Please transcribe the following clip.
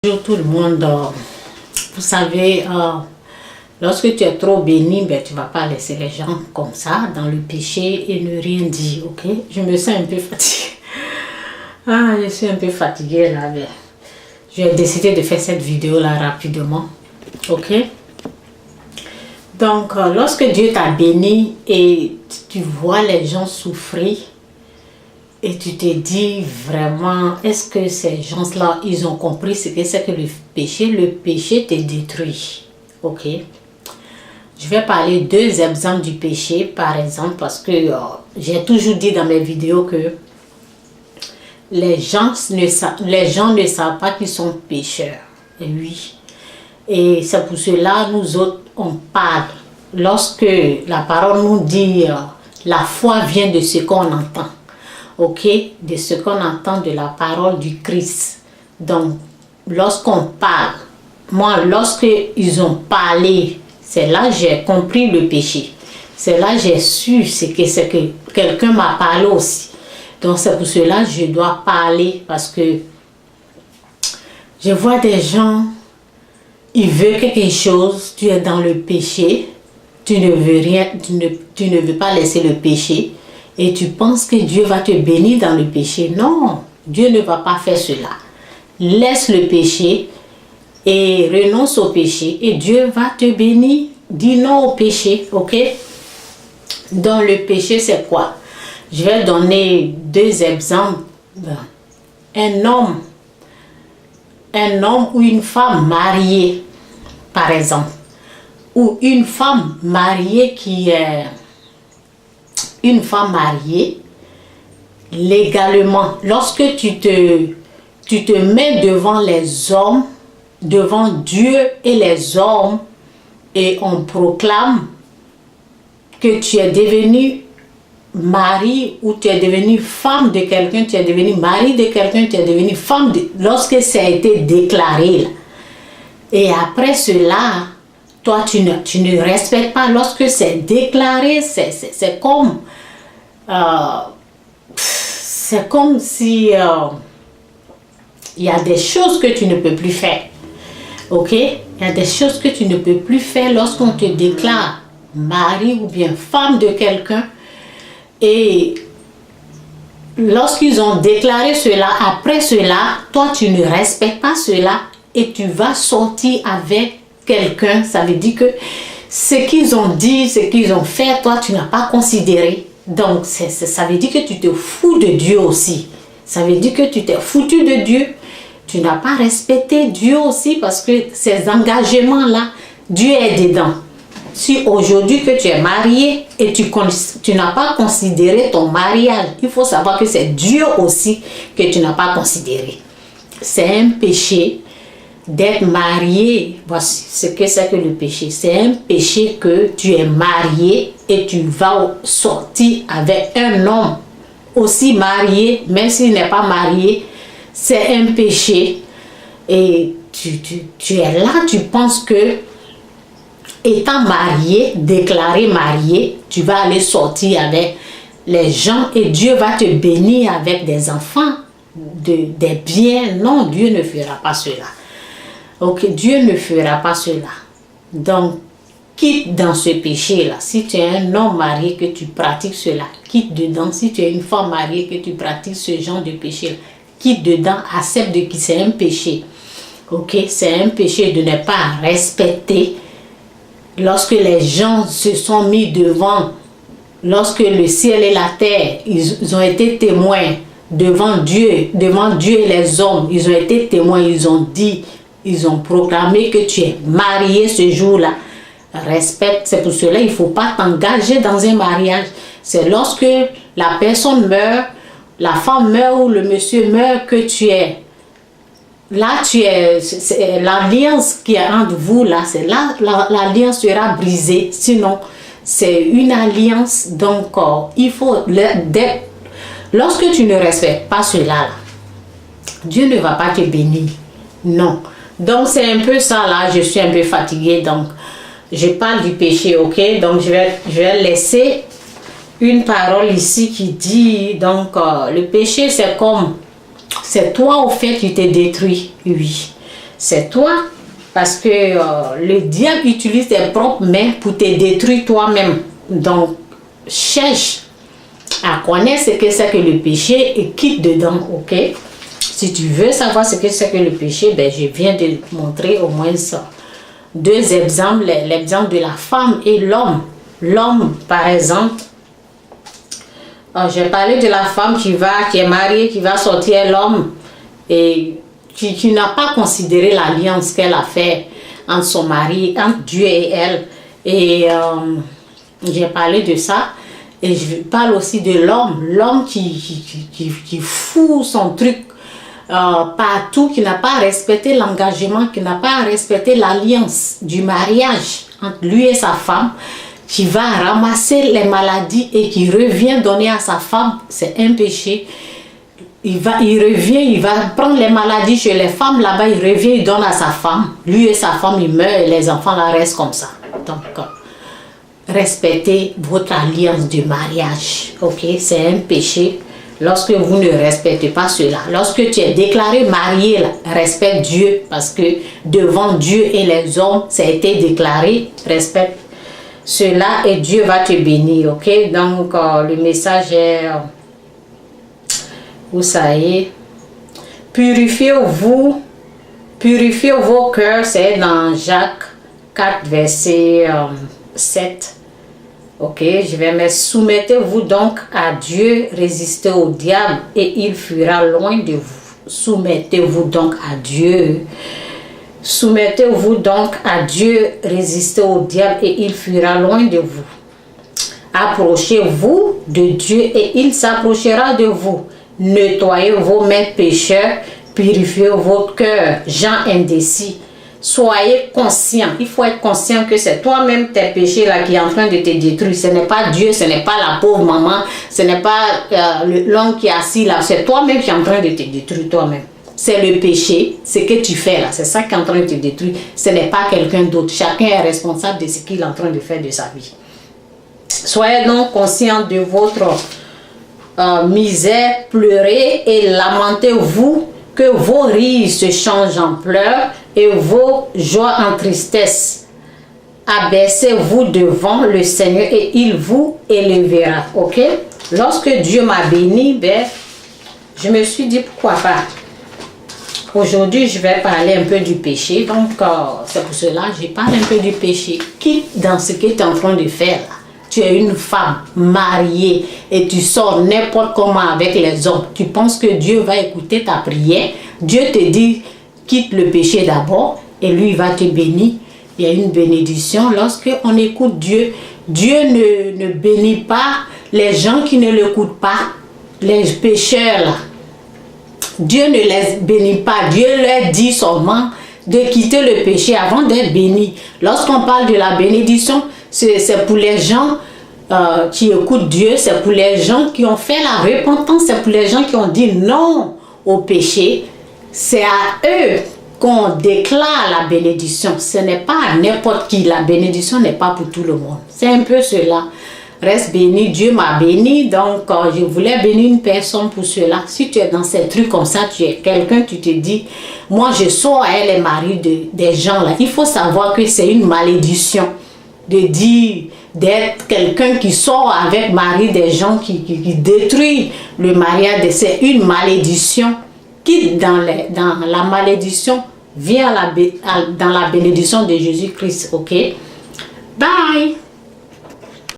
Bonjour tout le monde. Vous savez, lorsque tu es trop béni, ben, tu ne vas pas laisser les gens comme ça, dans le péché et ne rien dire, ok? Je me sens un peu fatiguée. Je suis un peu fatiguée là. Ben. Je vais décider de faire cette vidéo là rapidement, ok? Donc, lorsque Dieu t'a béni et tu vois les gens souffrir, et tu te dis vraiment, est-ce que ces gens-là, ils ont compris ce que c'est que le péché te détruit. Ok. Je vais parler deux exemples du péché, par exemple, parce que j'ai toujours dit dans mes vidéos que les gens ne savent pas qu'ils sont pécheurs. Et oui. Et c'est pour cela, nous autres, on parle. Lorsque la parole nous dit, la foi vient de ce qu'on entend. Ok, de ce qu'on entend de la parole du Christ. Donc, lorsqu'on parle, moi, lorsqu'ils ont parlé, c'est là que j'ai compris le péché. C'est là que j'ai su ce que c'est que quelqu'un m'a parlé aussi. Donc, c'est pour cela que je dois parler, parce que je vois des gens, ils veulent quelque chose, tu es dans le péché, tu ne veux rien, tu ne veux pas laisser le péché. Et tu penses que Dieu va te bénir dans le péché. Non, Dieu ne va pas faire cela. Laisse le péché et renonce au péché et Dieu va te bénir. Dis non au péché, ok? Dans le péché, c'est quoi? Je vais donner deux exemples. Un homme ou une femme mariée, par exemple. Ou une femme mariée qui est... Une femme mariée, légalement, lorsque tu te mets devant les hommes, devant Dieu et les hommes, et on proclame que tu es devenu mari ou tu es devenu femme de quelqu'un, tu es devenu mari de quelqu'un, tu es devenu femme de... Lorsque ça a été déclaré, là. Et après cela, toi, tu ne respectes pas. Lorsque c'est déclaré, c'est comme si il y a des choses que tu ne peux plus faire. Ok? Il y a des choses que tu ne peux plus faire lorsqu'on te déclare mari ou bien femme de quelqu'un. Et lorsqu'ils ont déclaré cela, après cela, toi, tu ne respectes pas cela et tu vas sortir avec quelqu'un. Ça veut dire que ce qu'ils ont dit, ce qu'ils ont fait, toi, tu n'as pas considéré. Donc, ça veut dire que tu te fous de Dieu aussi. Ça veut dire que tu t'es foutu de Dieu. Tu n'as pas respecté Dieu aussi parce que ces engagements-là, Dieu est dedans. Si aujourd'hui que tu es marié et tu n'as pas considéré ton mariage, il faut savoir que c'est Dieu aussi que tu n'as pas considéré. C'est un péché d'être marié. Voici ce que c'est que le péché. C'est un péché que tu es marié et tu vas sortir avec un homme aussi marié, même s'il n'est pas marié. C'est un péché. Et tu es là, tu penses que étant marié, déclaré marié, tu vas aller sortir avec les gens et Dieu va te bénir avec des enfants, des biens. Non, Dieu ne fera pas cela. Ok, Dieu ne fera pas cela. Donc, quitte dans ce péché-là. Si tu es un homme marié que tu pratiques cela, quitte dedans. Si tu es une femme mariée que tu pratiques ce genre de péché, quitte dedans, accepte de qui c'est un péché. Ok, c'est un péché de ne pas respecter. Lorsque les gens se sont mis devant, lorsque le ciel et la terre, ils ont été témoins devant Dieu et les hommes, ils ont été témoins, ils ont dit, ils ont proclamé que tu es marié ce jour-là. Respecte, c'est pour cela il ne faut pas t'engager dans un mariage. C'est lorsque la personne meurt, la femme meurt ou le monsieur meurt que tu es. Là, c'est l'alliance qui est entre vous, là, c'est là l'alliance sera brisée. Sinon, c'est une alliance. Donc, il faut, lorsque tu ne respectes pas cela, là, Dieu ne va pas te bénir. Non. Donc, c'est un peu ça, là, je suis un peu fatiguée. Donc, je parle du péché, ok? Donc, je vais laisser une parole ici qui dit, donc, le péché, c'est comme, c'est toi, au fait, qui t'es détruit, oui. c'est toi. Parce que le diable utilise tes propres mains pour te détruire toi-même. Donc, cherche à connaître ce que c'est que le péché et quitte dedans, ok? Si tu veux savoir ce que c'est que le péché, ben, je viens de te montrer au moins ça. Deux exemples, l'exemple de la femme et l'homme. L'homme, par exemple, j'ai parlé de la femme qui est mariée, qui va sortir l'homme et qui n'a pas considéré l'alliance qu'elle a fait entre son mari, entre Dieu et elle. Et j'ai parlé de ça. Et je parle aussi de l'homme. L'homme qui fout son truc partout, qui n'a pas respecté l'engagement, qui n'a pas respecté l'alliance du mariage entre lui et sa femme, qui va ramasser les maladies et qui revient donner à sa femme. C'est un péché. Il revient, il va prendre les maladies chez les femmes là-bas, il revient, il donne à sa femme. Lui et sa femme, ils meurent et les enfants là restent comme ça. Donc, respectez votre alliance du mariage. Ok, c'est un péché lorsque vous ne respectez pas cela. Lorsque tu es déclaré marié, là, respecte Dieu parce que devant Dieu et les hommes, ça a été déclaré, respecte cela et Dieu va te bénir. Ok, donc le message est. Vous savez, purifiez-vous, purifiez vos cœurs, c'est dans Jacques 4, verset 7. Ok, je vais mettre, soumettez-vous donc à Dieu, résistez au diable et il fuira loin de vous. Soumettez-vous donc à Dieu. Soumettez-vous donc à Dieu, résistez au diable et il fuira loin de vous. Approchez-vous de Dieu et il s'approchera de vous. Nettoyez vos mains pécheurs, purifiez votre cœur, gens indécis. Soyez conscient, il faut être conscient que c'est toi-même tes péchés là qui est en train de te détruire. Ce n'est pas Dieu, ce n'est pas la pauvre maman, ce n'est pas l'homme qui est assis là, c'est toi-même qui est en train de te détruire toi-même. C'est le péché, ce que tu fais là, c'est ça qui est en train de te détruire. Ce n'est pas quelqu'un d'autre, chacun est responsable de ce qu'il est en train de faire de sa vie. Soyez donc conscient de votre misère, pleurez et lamentez-vous, que vos rires se changent en pleurs et vos joies en tristesse. Abaissez-vous devant le Seigneur et il vous élèvera. Ok? Lorsque Dieu m'a béni, ben, je me suis dit pourquoi pas. Aujourd'hui, je vais parler un peu du péché. Donc, c'est pour cela que je parle un peu du péché. Quitte dans ce que tu es en train de faire là. Tu es une femme mariée et tu sors n'importe comment avec les hommes. Tu penses que Dieu va écouter ta prière. Dieu te dit, quitte le péché d'abord et lui va te bénir. Il y a une bénédiction lorsque on écoute Dieu. Dieu ne bénit pas les gens qui ne l'écoutent pas, les pécheurs là. Dieu ne les bénit pas. Dieu leur dit seulement de quitter le péché avant d'être béni. Lorsqu'on parle de la bénédiction, c'est pour les gens qui écoutent Dieu, c'est pour les gens qui ont fait la repentance, c'est pour les gens qui ont dit non au péché. C'est à eux qu'on déclare la bénédiction. Ce n'est pas à n'importe qui. La bénédiction n'est pas pour tout le monde. C'est un peu cela. Reste béni. Dieu m'a béni. Donc, je voulais bénir une personne pour cela. Si tu es dans ces trucs comme ça, tu es quelqu'un, tu te dis, moi je sors à elle et marie des gens là. Il faut savoir que c'est une malédiction de dire d'être quelqu'un qui sort avec mari des gens qui détruit le mariage. C'est une malédiction. Quitte dans la malédiction, viens dans la bénédiction de Jésus-Christ, ok?